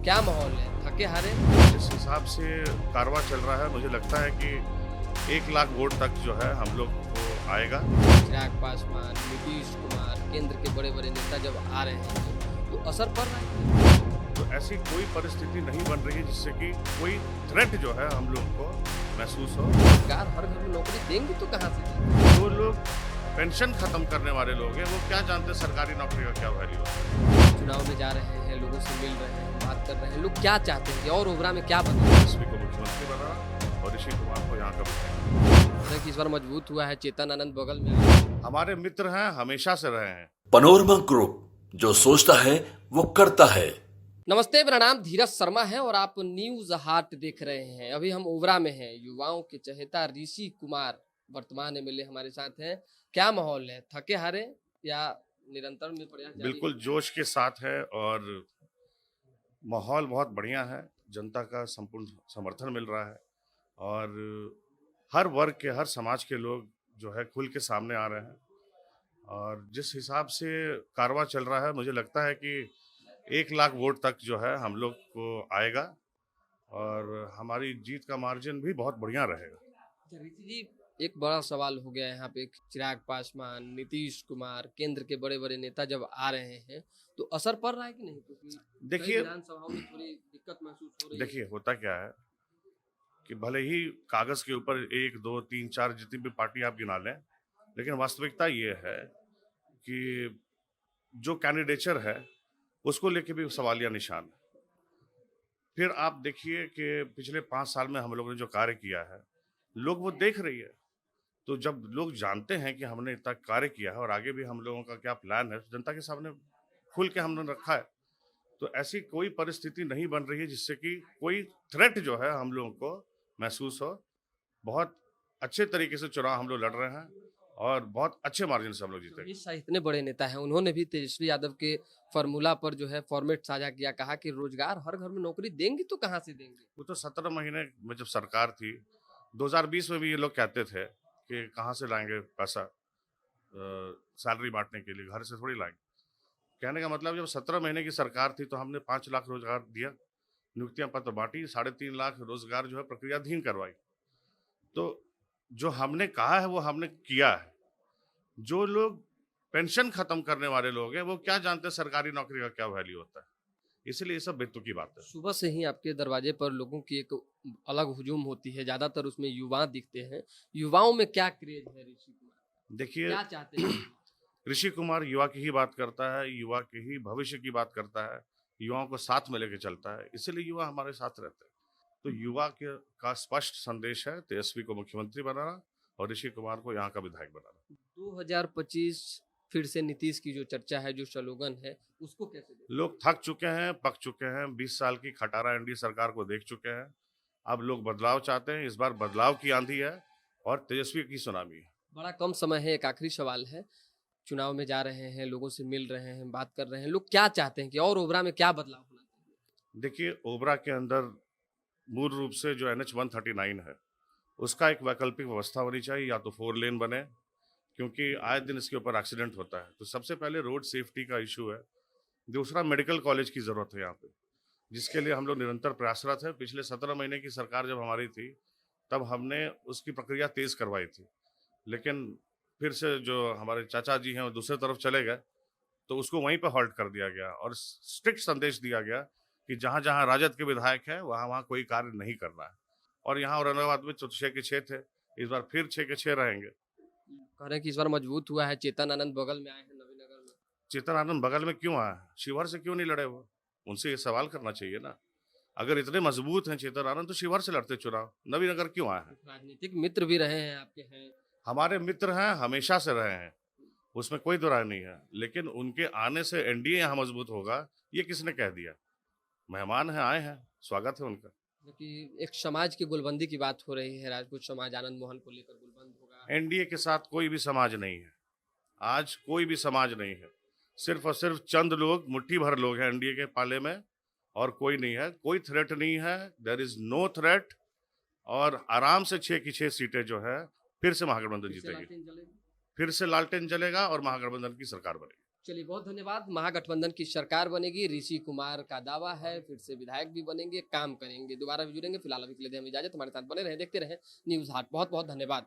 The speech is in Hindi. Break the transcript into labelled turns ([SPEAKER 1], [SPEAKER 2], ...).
[SPEAKER 1] क्या माहौल है? थके हारे?
[SPEAKER 2] जिस हिसाब से कारवां चल रहा है, मुझे लगता है कि 1 लाख वोट तक जो है हम लोग को आएगा।
[SPEAKER 1] चिराग पासवान, नीतीश कुमार, केंद्र के बड़े-बड़े नेता जब आ रहे हैं, तो असर पड़ रहा है?
[SPEAKER 2] तो ऐसी कोई परिस्थिति नहीं बन रही है जिससे कि कोई थ्रेट जो है हम लोग को महसूस हो।
[SPEAKER 1] सरकार हर घर में नौकरी देंगी तो कहाँ से देंगी?
[SPEAKER 2] जो लोग पेंशन खत्म करने वाले लोग हैं, वो क्या जानते हैं सरकारी नौकरी का क्या वैल्यू है।
[SPEAKER 1] चुनाव में जा रहे हैं, लोगों से मिल रहे हैं, बात कर रहे हैं, लोग क्या चाहते हैं और ओवरा में क्या बदला?
[SPEAKER 2] एसपी को मुख्यमंत्री बनाना और ऋषि कुमार को यहाँ का मुख्यमंत्री।
[SPEAKER 1] कि इस बार मजबूत हुआ है, चेतन आनंद बगल में आए।
[SPEAKER 2] हमारे मित्र हैं, हमेशा से रहे हैं।
[SPEAKER 3] पनोरमा ग्रुप, जो सोचता है वो करता है।
[SPEAKER 1] नमस्ते, मेरा नाम धीरज शर्मा है और आप न्यूज हाट देख रहे हैं। अभी हम ओवरा में हैं। युवाओं के चहेता ऋषि कुमार वर्तमान एमएलए हमारे साथ हैं। क्या माहौल है? थके हारे या निरंतर में प्रयास जारी है?
[SPEAKER 2] बिल्कुल जोश के साथ है और माहौल बहुत बढ़िया है। जनता का संपूर्ण समर्थन मिल रहा है और हर वर्ग के, हर समाज के लोग जो है खुल के सामने आ रहे हैं। और जिस हिसाब से कारवां चल रहा है, मुझे लगता है कि 1 लाख वोट तक जो है हम लोग को आएगा और हमारी जीत का मार्जिन भी बहुत बढ़िया रहेगा।
[SPEAKER 1] ऋषि जी, एक बड़ा सवाल हो गया है यहाँ पे। चिराग पासवान, नीतीश कुमार, केंद्र के बड़े-बड़े नेता जब आ रहे हैं, तो असर पड़ रहा है कि नहीं? क्योंकि
[SPEAKER 2] देखिए,
[SPEAKER 1] कई विधानसभाओं में थोड़ी दिक्कत महसूस हो रही है।
[SPEAKER 2] देखिए होता क्या है कि भले ही कागज के ऊपर 1, 2, 3, 4 जितनी भी पार्टी आप गिना लें, लेकिन वास्तविकता ये है कि जो कैंडिडेचर है उसको लेके भी सवालिया निशान है। फिर आप देखिए कि पिछले 5 साल में हम लोगों ने जो कार्य किया है, लोग वो देख रही है। तो जब लोग जानते हैं कि हमने इतना कार्य किया है और आगे भी हम लोगों का क्या प्लान है, तो जनता के सामने खुल के हमने रखा है। तो ऐसी कोई परिस्थिति नहीं बन रही है जिससे कि कोई थ्रेट जो है हम लोगों को महसूस हो। बहुत अच्छे तरीके से चुनाव हम लोग लड़ रहे हैं और बहुत अच्छे मार्जिन से हम लोग जीतेंगे।
[SPEAKER 1] अमित शाह इतने बड़े नेता हैं, उन्होंने भी तेजस्वी यादव के फॉर्मूला पर जो है फॉर्मेट साझा किया, कहा कि रोजगार हर घर में नौकरी देंगी तो कहाँ से देंगे?
[SPEAKER 2] वो तो 17 महीने में जब सरकार थी, 2020 में भी ये लोग कहते थे कि कहाँ से लाएंगे पैसा सैलरी बांटने के लिए, घर से थोड़ी लाएंगे। कहने का मतलब जब 17 महीने की सरकार थी तो हमने 5 लाख रोजगार दिया, नियुक्तियां पत्र बांटी, 3.5 लाख रोजगार जो है प्रक्रियाधीन करवाई। तो जो हमने कहा है वो हमने किया है। जो लोग पेंशन खत्म करने वाले लोग हैं, वो क्या जानते हैं सरकारी नौकरी का क्या वैल्यू होता है। इसलिए ये सब बेतुकी की बात है।
[SPEAKER 1] सुबह से ही आपके दरवाजे पर लोगों की एक अलग हुजूम होती है, ज्यादातर उसमें युवा दिखते हैं। युवाओं में क्या क्रेज है ऋषि कुमार?
[SPEAKER 2] देखिए,
[SPEAKER 1] क्या चाहते हैं?
[SPEAKER 2] ऋषि कुमार युवा की ही बात करता है, युवा के ही भविष्य की बात करता है, युवाओं को साथ में लेके चलता है, इसीलिए युवा हमारे साथ रहते हैं। तो युवा के का स्पष्ट संदेश है तेजस्वी को मुख्यमंत्री बनाना और ऋषि कुमार को यहाँ का विधायक बनाना।
[SPEAKER 1] 2025 फिर से नीतीश की जो चर्चा है, जो स्लोगन है, उसको कैसे देखते हैं?
[SPEAKER 2] लोग थक चुके हैं, पक चुके हैं, 20 साल की खटारा एनडीए सरकार को देख चुके हैं। अब लोग बदलाव चाहते हैं। इस बार बदलाव की आंधी है और तेजस्वी की सुनामी है।
[SPEAKER 1] बड़ा कम समय है, एक आखिरी सवाल है। चुनाव में जा रहे हैं, लोगों से मिल रहे हैं, बात कर रहे हैं, लोग क्या चाहते हैं कि और ओवरा में क्या बदलाव होना चाहिए?
[SPEAKER 2] देखिए, ओबरा के अंदर मूल रूप से जो NH-139 है, उसका एक वैकल्पिक व्यवस्था होनी चाहिए, या तो 4 लेन बने, क्योंकि आए दिन इसके ऊपर एक्सीडेंट होता है। तो सबसे पहले रोड सेफ्टी का इशू है। दूसरा, मेडिकल कॉलेज की ज़रूरत है यहाँ पे, जिसके लिए हम लोग निरंतर प्रयासरत है। पिछले 17 महीने की सरकार जब हमारी थी, तब हमने उसकी प्रक्रिया तेज़ करवाई थी, लेकिन फिर से जो हमारे चाचा जी हैं वो दूसरे तरफ चले गए, तो उसको वहीं पे हॉल्ट कर दिया गया और स्ट्रिक्ट संदेश दिया गया कि जहाँ जहाँ राजद के विधायक हैं वहाँ वहाँ कोई कार्य नहीं करना है। और यहाँ औरंगाबाद में 6 के 6 थे, इस बार फिर 6 के 6 रहेंगे।
[SPEAKER 1] कह रहे हैं कि इस बार मजबूत हुआ है, चेतन आनंद बगल में आए हैं नवीनगर में।
[SPEAKER 2] चेतन आनंद बगल में क्यों आया? शिवहर से क्यों नहीं लड़े वो? उनसे ये सवाल करना चाहिए ना। अगर इतने मजबूत हैं चेतन आनंद, तो शिवहर से लड़ते चुनाव, नवीनगर क्यों आए हैं?
[SPEAKER 1] राजनीतिक मित्र भी रहे हैं आपके हैं।
[SPEAKER 2] हमारे मित्र हैं, हमेशा से रहे हैं, उसमें कोई दो राय नहीं है। लेकिन उनके आने से एनडीए यहाँ मजबूत होगा, ये किसने कह दिया? मेहमान हैं, आए हैं, स्वागत है उनका।
[SPEAKER 1] कि एक समाज की गुलबंदी की बात हो रही है, राजपूत समाज आनंद मोहन को लेकर गुलबंद होगा।
[SPEAKER 2] एनडीए के साथ कोई भी समाज नहीं है, आज कोई भी समाज नहीं है। सिर्फ और सिर्फ चंद लोग, मुट्ठी भर लोग हैं एनडीए के पाले में, और कोई नहीं है। कोई थ्रेट नहीं है, देयर इज नो थ्रेट। और आराम से 6 की 6 सीटें जो है फिर से महागठबंधन जीतेगी, फिर से लालटेन जलेगा और महागठबंधन की सरकार बनेगी।
[SPEAKER 1] चलिए बहुत धन्यवाद। महागठबंधन की सरकार बनेगी, ऋषि कुमार का दावा है, फिर से विधायक भी बनेंगे, काम करेंगे, दोबारा भी जुड़ेंगे। फिलहाल अभी के लिए दें हम इजाजत, हमारे साथ बने रहे, देखते रहे न्यूज़ हाट। बहुत बहुत धन्यवाद।